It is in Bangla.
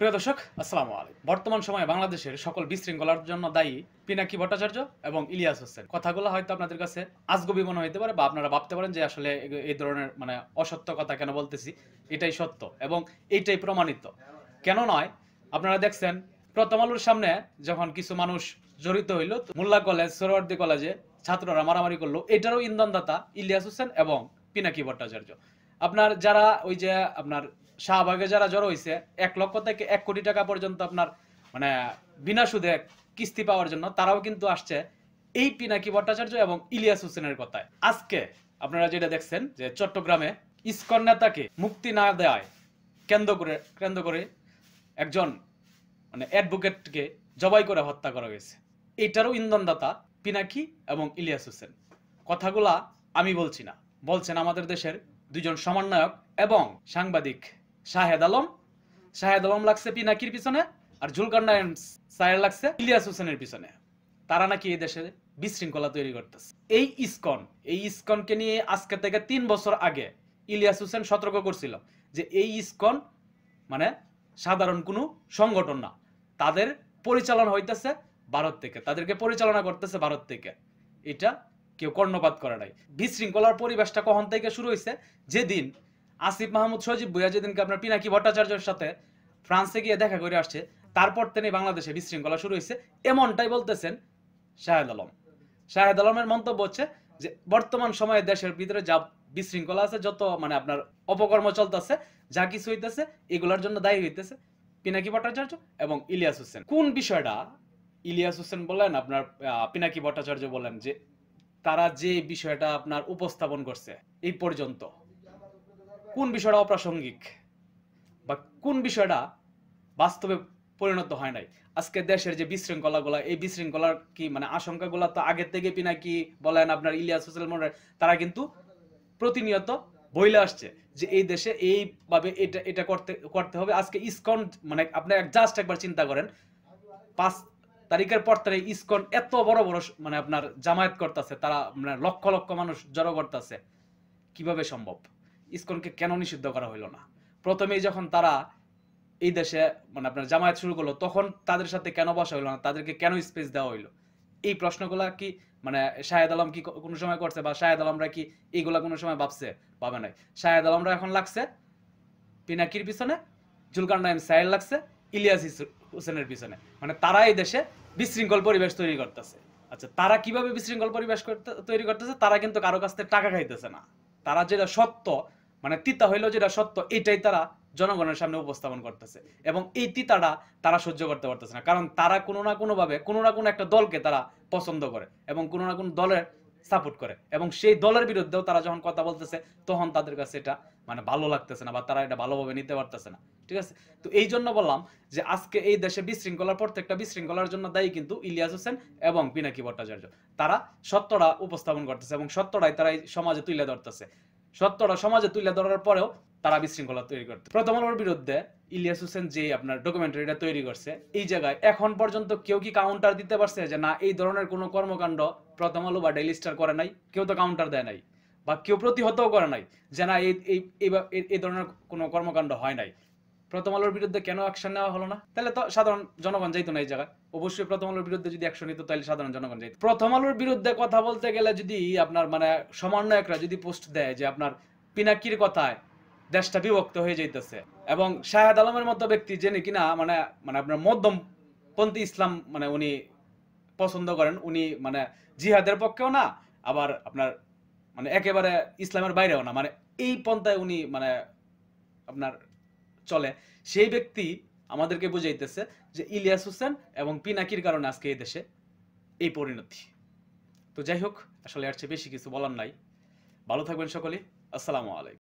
প্রিয় দর্শক, আসসালামু আলাইকুম। বর্তমান সময়ে বাংলাদেশের সকল বিশৃঙ্খলার জন্য দায়ী পিনাকি ভট্টাচার্য এবং ইলিয়াস হোসেন। কথাগুলো হয়তো আপনাদের কাছে আজগুবি মনে হইতে পারে বা আপনারা ভাবতে পারেন যে আসলে এই ধরনের অসত্য কথা কেন বলতেছি। এটাই সত্য এবং এইটাই প্রমাণিত। কেন নয়, আপনারা দেখছেন প্রথম আলোর সামনে যখন কিছু মানুষ জড়িত হইল, মোল্লা কলেজ, সোহরাওয়ার্দী কলেজে ছাত্ররা মারামারি করলো, এটারও ইন্ধনদাতা ইলিয়াস হোসেন এবং পিনাকি ভট্টাচার্য। আপনার যারা ওই যে আপনার শাহবাগে যারা জড়ো হয়েছে 1 লক্ষ থেকে 1 কোটি টাকা পর্যন্ত আপনার বিনা সুদে কিস্তি পাওয়ার জন্য, তারাও কিন্তু আসছে এই পিনাকি ভট্টাচার্য এবং ইলিয়াস হোসেনের কথায়। আজকে আপনারা যেটা দেখছেন যে চট্টগ্রামে ইসকন নেতাকে মুক্তি না দেওয়ায় কেন্দ্র করে একজন অ্যাডভোকেটকে জবাই করে হত্যা করা হয়েছে। এটারও ইন্ধনদাতা পিনাকি এবং ইলিয়াস হোসেন। কথাগুলা আমি বলছি না, বলছেন আমাদের দেশের দুইজন সমন্বয়ক এবং সাংবাদিক শাহেদ আলম লাগছে পিনাকির পিছনে, আর জুলকারনাইন সায়ের লাগছে ইলিয়াস হোসেনের পিছনে। তারা নাকি এই দেশে বিশৃঙ্খলা তৈরি করতেছে। এই ইসকনকে নিয়ে আজকে থেকে 3 বছর আগে ইলিয়াস হোসেন সতর্ক করছিল যে এই ইসকন সাধারণ কোনো সংগঠন না, তাদের পরিচালনা হইতেছে ভারত থেকে, তাদেরকে পরিচালনা করতেছে ভারত থেকে। এটা কেউ কর্ণপাত করে নাই। বিশৃঙ্খলার পরিবেশটা কখন থেকে শুরু হয়েছে? যেদিন আসিফ মাহমুদ সজীব ভুইয়া যেদিনকে আপনার পিনাকি ভট্টাচার্যের সাথে ফ্রান্সে গিয়ে দেখা করে আসছে, তারপর থেকে বাংলাদেশে বিশৃঙ্খলা শুরু হয়েছে, এমনটাই বলতেছেন শাহেদ আলমের মন্তব্য হচ্ছে যে বর্তমান সময়ে দেশের ভিতরে যা বিশৃঙ্খলা আছে, যত আপনার অপকর্ম চলতেছে, যা কিছু হইতেছে, এগুলোর জন্য দায়ী হইতেছে পিনাকি ভট্টাচার্য এবং ইলিয়াস হোসেন। কোন বিষয়টা ইলিয়াস হোসেন বলেন, আপনার পিনাকি ভট্টাচার্য বলেন, যে তারা যে বিষয়টা আপনার উপস্থাপন করছে এই পর্যন্ত, কোন বিষয়টা অপ্রাসঙ্গিক বা কোন বিষয়টা বাস্তবে পরিণত হয় নাই? আজকে দেশের যে বিশৃঙ্খলাগুলা, এই বিশৃঙ্খলার কি আশঙ্কাগুলা তো আগে থেকে পিনাকি বলেন, আপনার ইলিয়াস হোসেন বলেন, তারা কিন্তু প্রতিনিয়ত বইলে আসছে যে এই দেশে এইভাবে এটা করতে হবে। আজকে ইসকন আপনি জাস্ট একবার চিন্তা করেন, 5 তারিখের পর থেকে ইসকন এত বড় বড় আপনার জামায়াত করতেছে, তারা লক্ষ লক্ষ মানুষ জড়ো করতেছে। কিভাবে সম্ভব? ইসকনকে কেন নিষিদ্ধ করা হইল না? প্রথমেই যখন তারা এই দেশে আপনার জামায়াত শুরু করলো, তখন তাদের সাথে কেন বসা হইলো না? তাদেরকে কেন স্পেস দেওয়া হইলো? এই প্রশ্নগুলা কি শাহেদ আলম কি কোনো সময় করছে, বা শাহেদ আলমরা কি এইগুলা কোনো সময় ভাবে নাই? শাহেদ আলমরা এখন লাগছে পিনাকির পিছনে, জুলকারনাইন সায়ের লাগছে ইলিয়াস হোসেনের পিছনে। তারা এই দেশে বিশৃঙ্খল পরিবেশ তৈরি করতেছে। আচ্ছা, তারা কিভাবে বিশৃঙ্খল পরিবেশ তৈরি করতেছে? তারা কিন্তু কারো কাছ থেকে টাকা খাইতেছে না। তারা যেটা সত্য, তিতা হইলো যেটা সত্য, এটাই তারা জনগণের সামনে উপস্থাপন করতেছে, এবং এই তিতাটা তারা সহ্য করতে পারতেছে না। কারণ তারা কোনো না কোনো ভাবে কোনো না কোনো একটা দলকে তারা পছন্দ করে এবং কোনো না কোনো দলের সাপোর্ট করে, এবং সেই দলের বিরুদ্ধেও তারা যখন কথা বলতেছে, তখন তাদের কাছে এটা ভালো লাগতেছে না, বা তারা এটা ভালোভাবে নিতে পারতেছে না। ঠিক আছে? তো এই জন্য বললাম যে আজকে এই দেশে বিশৃঙ্খলার, প্রত্যেকটা বিশৃঙ্খলার জন্য দায়ী কিন্তু ইলিয়াস হোসেন এবং পিনাকি ভট্টাচার্য। তারা সত্যটা উপস্থাপন করতেছে এবং সত্যটাই তারা এই সমাজে তুলে ধরতেছে। সত্যটা সমাজে তুলে ধরার পরেও তারা বিশৃঙ্খলা তৈরি করতে। প্রথম আলোর বিরুদ্ধে ইলিয়াস হোসেন যে আপনার ডকুমেন্টারিটা তৈরি করছে, এই জায়গায় এখন পর্যন্ত কেউ কি কাউন্টার দিতে পারছে যে না, এই ধরনের কোনো কর্মকাণ্ড প্রথম আলো বা ডেইলি স্টার করে নাই? কেউ তো কাউন্টার দেয় নাই, বা কেউ প্রতিহতও করে নাই যে না, এই ধরনের কোনো কর্মকাণ্ড হয় নাই। প্রথম আলোর বিরুদ্ধে কেন অ্যাকশন নেওয়া হলো না? তাহলে তো সাধারণ জনগণ যাইতো না এই জায়গায়। অবশ্যই প্রথম আলোর বিরুদ্ধে যদি অ্যাকশন নিত, তাহলে সাধারণ জনগণ যাইতো। প্রথম আলোর বিরুদ্ধে কথা বলতে গেলে যদি আপনার সমন্বয়করা যদি পোস্ট দেয় যে আপনার পিনাকির কথায় দেশটা বিভক্ত হয়ে যাইতেছে, এবং শাহেদ আলমের মতো ব্যক্তি যিনি কিনা আপনার মধ্যমপন্থী ইসলাম উনি পছন্দ করেন, উনি জিহাদের পক্ষেও না, আবার আপনার একেবারে ইসলামের বাইরেও না, এই পন্থায় উনি আপনার চলে, সেই ব্যক্তি আমাদেরকে বুঝাইতেছে যে ইলিয়াস হোসেন এবং পিনাকির কারণে আজকে এই দেশে এই পরিণতি। তো যাই হোক, আসলে আর চেয়ে বেশি কিছু বলার নাই। ভালো থাকবেন সকলে। আসসালামু আলাইকুম।